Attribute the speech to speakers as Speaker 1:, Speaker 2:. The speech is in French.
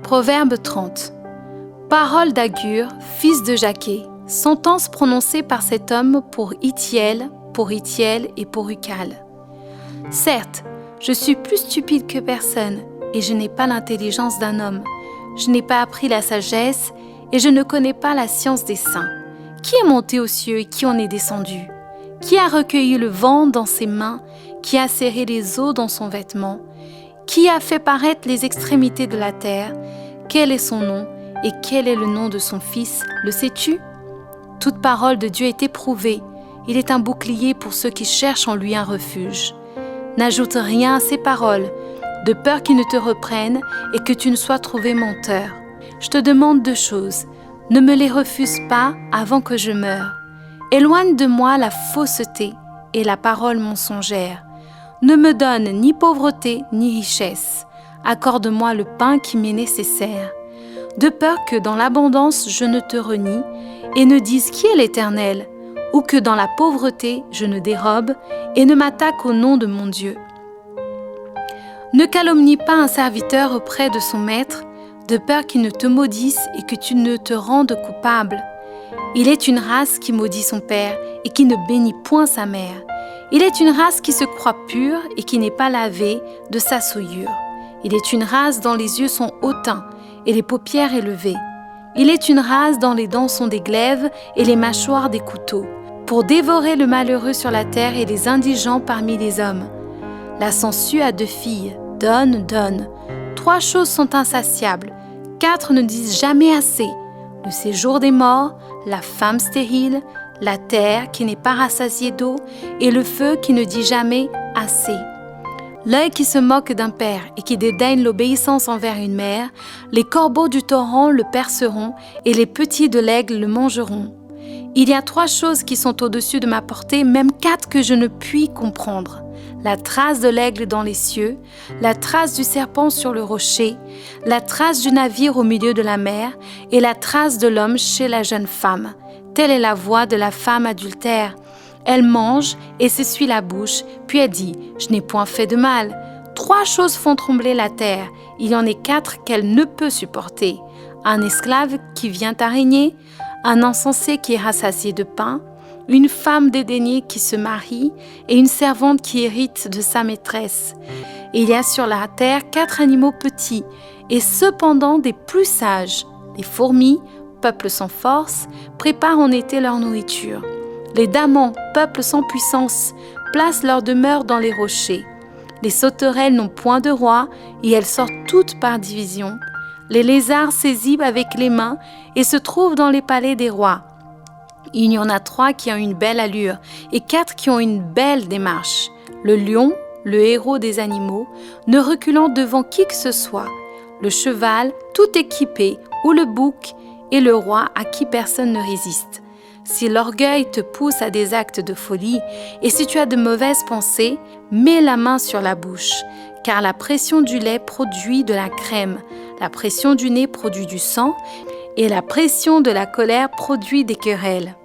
Speaker 1: Proverbe 30. Parole d'Agur, fils de Jaquet, sentence prononcée par cet homme pour Ithiel et pour Ucal. Certes, je suis plus stupide que personne, et je n'ai pas l'intelligence d'un homme. Je n'ai pas appris la sagesse, et je ne connais pas la science des saints. Qui est monté aux cieux et qui en est descendu? Qui a recueilli le vent dans ses mains, qui a serré les eaux dans son vêtement? Qui a fait paraître les extrémités de la terre? Quel est son nom et quel est le nom de son fils? Le sais-tu? Toute parole de Dieu est éprouvée. Il est un bouclier pour ceux qui cherchent en lui un refuge. N'ajoute rien à ces paroles, de peur qu'ils ne te reprennent et que tu ne sois trouvé menteur. Je te demande 2 choses. Ne me les refuse pas avant que je meure. Éloigne de moi la fausseté et la parole mensongère. Ne me donne ni pauvreté ni richesse. Accorde-moi le pain qui m'est nécessaire. De peur que dans l'abondance je ne te renie et ne dise qui est l'Éternel, ou que dans la pauvreté je ne dérobe et ne m'attaque au nom de mon Dieu. Ne calomnie pas un serviteur auprès de son maître, de peur qu'il ne te maudisse et que tu ne te rendes coupable. Il est une race qui maudit son père et qui ne bénit point sa mère. Il est une race qui se croit pure et qui n'est pas lavée de sa souillure. Il est une race dont les yeux sont hautains et les paupières élevées. Il est une race dont les dents sont des glaives et les mâchoires des couteaux, pour dévorer le malheureux sur la terre et les indigents parmi les hommes. La sangsue a 2 filles, donne, donne. 3 choses sont insatiables, 4 ne disent jamais assez. Le séjour des morts, la femme stérile, la terre qui n'est pas rassasiée d'eau et le feu qui ne dit jamais assez. L'œil qui se moque d'un père et qui dédaigne l'obéissance envers une mère, les corbeaux du torrent le perceront et les petits de l'aigle le mangeront. Il y a 3 choses qui sont au-dessus de ma portée, même 4 que je ne puis comprendre. La trace de l'aigle dans les cieux, la trace du serpent sur le rocher, la trace du navire au milieu de la mer et la trace de l'homme chez la jeune femme. Telle est la voix de la femme adultère. Elle mange et s'essuie la bouche, puis elle dit « Je n'ai point fait de mal ». 3 choses font trembler la terre. Il y en a 4 qu'elle ne peut supporter. Un esclave qui vient à régner, un insensé qui est rassasié de pain, une femme dédaignée qui se marie et une servante qui hérite de sa maîtresse. Et il y a sur la terre 4 animaux petits et cependant des plus sages. Les fourmis, peuple sans force, préparent en été leur nourriture. Les damans, peuple sans puissance, placent leur demeure dans les rochers. Les sauterelles n'ont point de roi et elles sortent toutes par division. Les lézards saisissent avec les mains et se trouvent dans les palais des rois. Il y en a 3 qui ont une belle allure et 4 qui ont une belle démarche. Le lion, le héros des animaux, ne reculant devant qui que ce soit. Le cheval, tout équipé, ou le bouc, et le roi à qui personne ne résiste. Si l'orgueil te pousse à des actes de folie, et si tu as de mauvaises pensées, mets la main sur la bouche, car la pression du lait produit de la crème, la pression du nez produit du sang, et la pression de la colère produit des querelles.